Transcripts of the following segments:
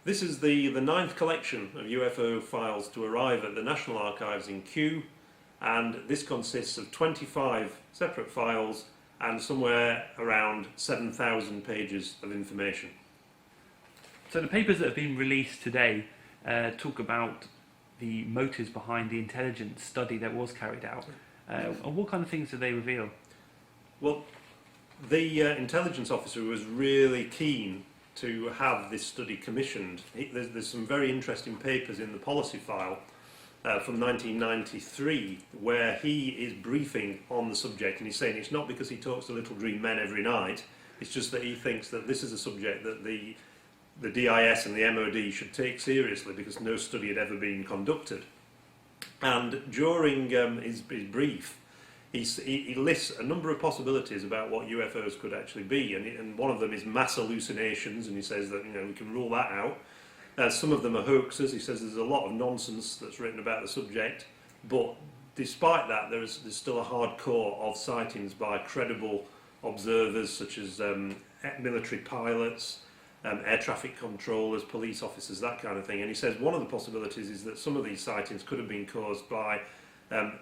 This is the ninth collection of UFO files to arrive at the National Archives in Kew, and this consists of 25 separate files and somewhere around 7,000 pages of information. So the papers that have been released today talk about the motives behind the intelligence study that was carried out. And what kind of things do they reveal? Well, the intelligence officer was really keen to have this study commissioned. There's some very interesting papers in the policy file from 1993 where he is briefing on the subject, and he's saying it's not because he talks to little green men every night, it's just that he thinks that this is a subject that the DIS and the MOD should take seriously because no study had ever been conducted. And during his brief, he lists a number of possibilities about what UFOs could actually be, and one of them is mass hallucinations, and he says that we can rule that out. Some of them are hoaxes. He says there's a lot of nonsense that's written about the subject, but despite that, there's still a hard core of sightings by credible observers such as military pilots, air traffic controllers, police officers, that kind of thing. And he says one of the possibilities is that some of these sightings could have been caused by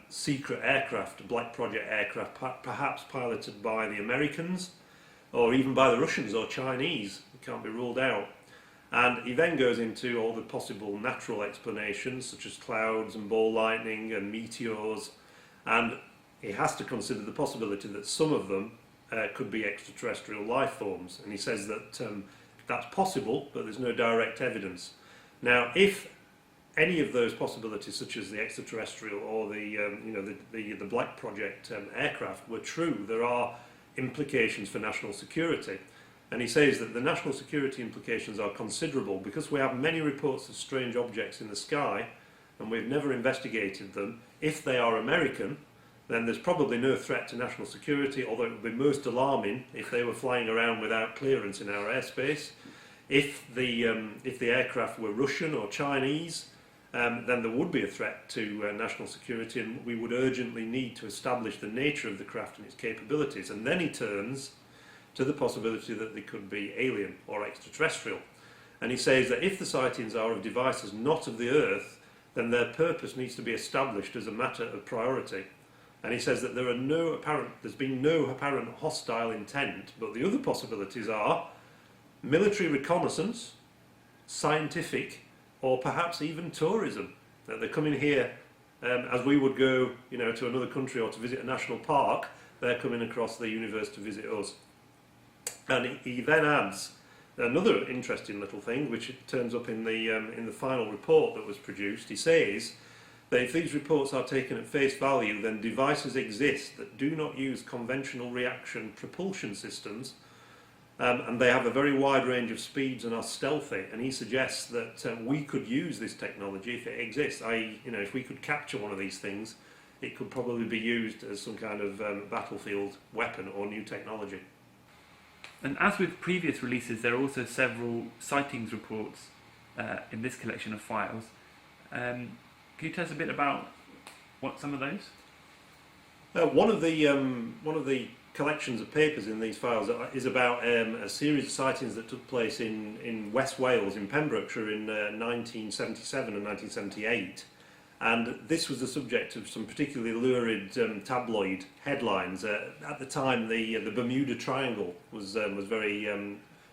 secret aircraft, black project aircraft, perhaps piloted by the Americans or even by the Russians or Chinese. It can't be ruled out. And he then goes into all the possible natural explanations such as clouds and ball lightning and meteors, and he has to consider the possibility that some of them could be extraterrestrial life forms, and he says that that's possible, but there's no direct evidence. Now, if any of those possibilities, such as the extraterrestrial or the Black Project aircraft, were true, there are implications for national security. And he says that the national security implications are considerable because we have many reports of strange objects in the sky and we've never investigated them. If they are American, then there's probably no threat to national security, although it would be most alarming if they were flying around without clearance in our airspace. If the aircraft were Russian or Chinese, then there would be a threat to national security, and we would urgently need to establish the nature of the craft and its capabilities. And then he turns to the possibility that they could be alien or extraterrestrial. And he says that if the sightings are of devices not of the Earth, then their purpose needs to be established as a matter of priority. And he says that there's been no apparent hostile intent, but the other possibilities are military reconnaissance, scientific, or perhaps even tourism. That they're coming here as we would go, to another country or to visit a national park. They're coming across the universe to visit us. And he then adds another interesting little thing, which turns up in the final report that was produced. He says that if these reports are taken at face value, then devices exist that do not use conventional reaction propulsion systems, and they have a very wide range of speeds and are stealthy. And he suggests that we could use this technology if it exists. i.e., if we could capture one of these things, it could probably be used as some kind of battlefield weapon or new technology. And as with previous releases, there are also several sightings reports in this collection of files. Can you tell us a bit about some of those? One of the collections of papers in these files is about a series of sightings that took place in West Wales, in Pembrokeshire, in 1977 and 1978. And this was the subject of some particularly lurid tabloid headlines. At the time, the Bermuda Triangle was very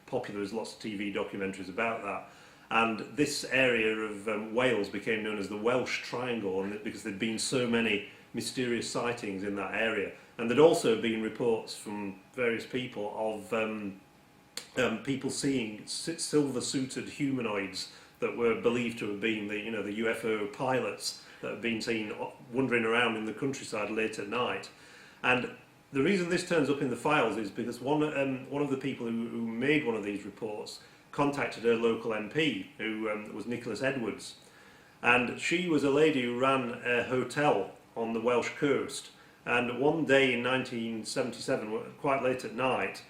popular. There's lots of TV documentaries about that. And this area of Wales became known as the Welsh Triangle, because there'd been so many mysterious sightings in that area. And there'd also been reports from various people of people seeing silver-suited humanoids that were believed to have been the UFO pilots that have been seen wandering around in the countryside late at night. And the reason this turns up in the files is because one of the people who made one of these reports contacted her local MP, who was Nicholas Edwards. And she was a lady who ran a hotel on the Welsh coast. And one day in 1977, quite late at night,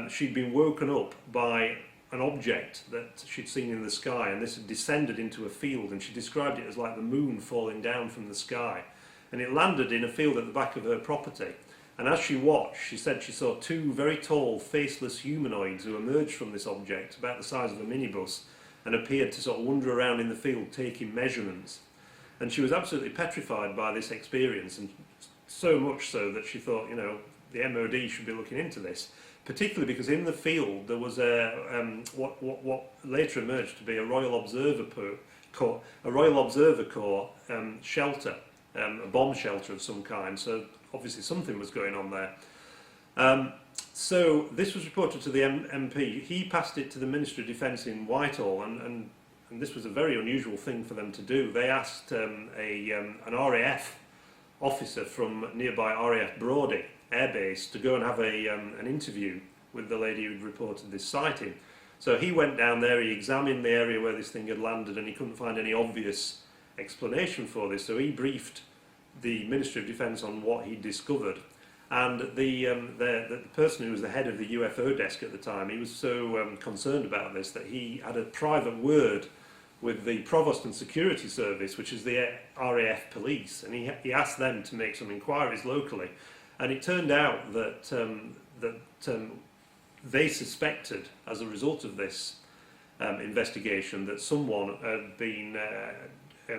she'd been woken up by an object that she'd seen in the sky, and this had descended into a field, and she described it as like the moon falling down from the sky. And it landed in a field at the back of her property. And as she watched, she said she saw two very tall, faceless humanoids who emerged from this object, about the size of a minibus, and appeared to sort of wander around in the field taking measurements. And she was absolutely petrified by this experience, and so much so that she thought, you know, the MOD should be looking into this, particularly because in the field there was what later emerged to be a Royal Observer Corps shelter, a bomb shelter of some kind. So obviously something was going on there. So this was reported to the MP. He passed it to the Ministry of Defence in Whitehall, and this was a very unusual thing for them to do. They asked an RAF officer from nearby RAF Brodie Air Base to go and have an interview with the lady who'd reported this sighting. So he went down there, he examined the area where this thing had landed, and he couldn't find any obvious explanation for this. So he briefed the Ministry of Defence on what he'd discovered. And the person who was the head of the UFO desk at the time, he was so concerned about this that he had a private word with the Provost and Security Service, which is the RAF police, and he asked them to make some inquiries locally. And it turned out that they suspected, as a result of this investigation, that someone had been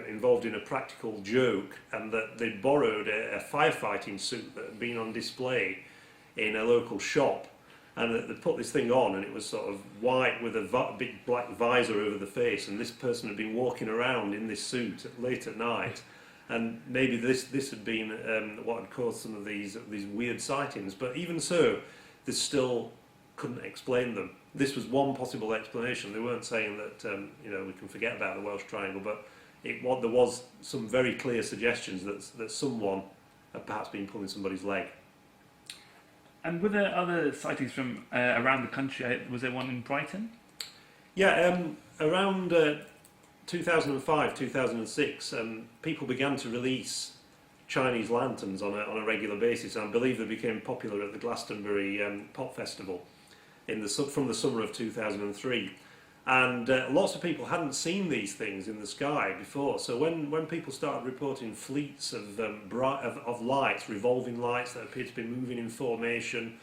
involved in a practical joke, and that they'd borrowed a firefighting suit that had been on display in a local shop, and that they'd put this thing on, and it was sort of white with a big black visor over the face, and this person had been walking around in this suit late at night, and maybe this had been what had caused some of these weird sightings. But even so, they still couldn't explain them. This was one possible explanation. They weren't saying that you know, we can forget about the Welsh Triangle, but there was some very clear suggestions that someone had perhaps been pulling somebody's leg. And were there other sightings from around the country? Was there one in Brighton? Yeah, around 2005, 2006, people began to release Chinese lanterns on a regular basis, and I believe they became popular at the Glastonbury Pop Festival from the summer of 2003. And lots of people hadn't seen these things in the sky before. So when people started reporting fleets of lights, revolving lights that appeared to be moving in formation,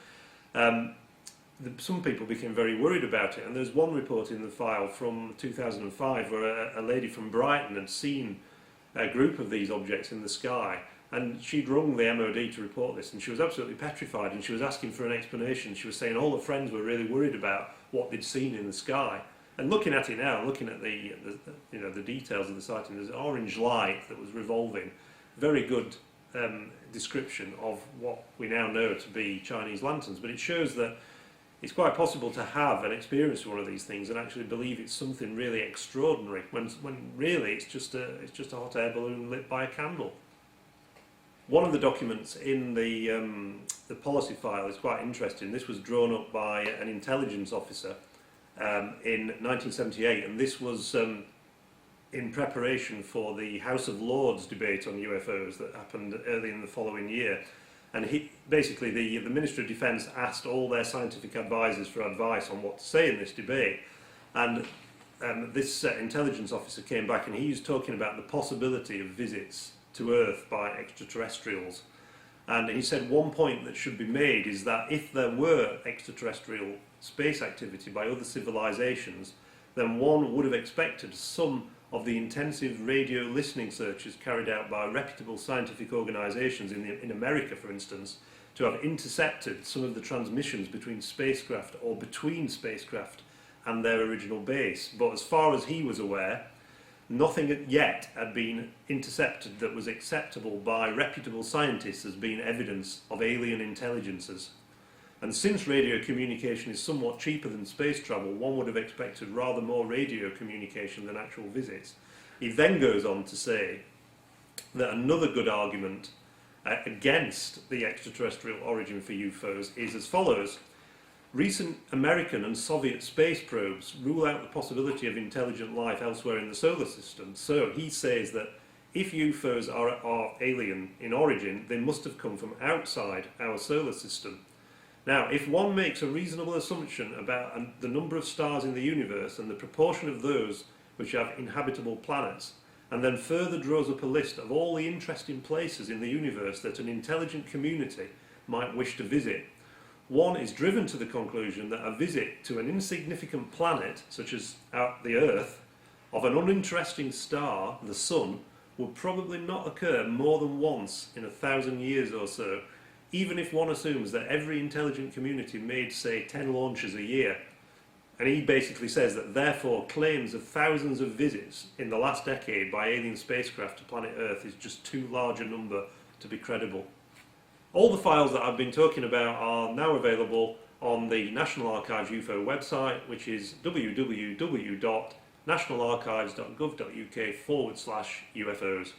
some people became very worried about it. And there's one report in the file from 2005 where a lady from Brighton had seen a group of these objects in the sky, and she'd rung the MOD to report this, and she was absolutely petrified, and she was asking for an explanation. She was saying all her friends were really worried about what they'd seen in the sky. And looking at it now, looking at the details of the sighting, there's an orange light that was revolving. Very good description of what we now know to be Chinese lanterns. But it shows that it's quite possible to have an experience with one of these things and actually believe it's something really extraordinary, when really it's just a hot air balloon lit by a candle. One of the documents in the policy file is quite interesting. This was drawn up by an intelligence officer in 1978, and this was in preparation for the House of Lords debate on UFOs that happened early in the following year. And basically the Ministry of Defence asked all their scientific advisors for advice on what to say in this debate, and this intelligence officer came back, and he was talking about the possibility of visits to Earth by extraterrestrials. And he said one point that should be made is that if there were extraterrestrial space activity by other civilizations, then one would have expected some of the intensive radio listening searches carried out by reputable scientific organisations in America, for instance, to have intercepted some of the transmissions between spacecraft or between spacecraft and their original base. But as far as he was aware, nothing yet had been intercepted that was acceptable by reputable scientists as being evidence of alien intelligences. And since radio communication is somewhat cheaper than space travel, one would have expected rather more radio communication than actual visits. He then goes on to say that another good argument against the extraterrestrial origin for UFOs is as follows. Recent American and Soviet space probes rule out the possibility of intelligent life elsewhere in the solar system. So he says that if UFOs are alien in origin, they must have come from outside our solar system. Now, if one makes a reasonable assumption about the number of stars in the universe and the proportion of those which have inhabitable planets, and then further draws up a list of all the interesting places in the universe that an intelligent community might wish to visit, one is driven to the conclusion that a visit to an insignificant planet, such as the Earth, of an uninteresting star, the Sun, would probably not occur more than once in 1,000 years or so, even if one assumes that every intelligent community made, say, 10 launches a year. And he basically says that therefore claims of thousands of visits in the last decade by alien spacecraft to planet Earth is just too large a number to be credible. All the files that I've been talking about are now available on the National Archives UFO website, which is www.nationalarchives.gov.uk/UFOs.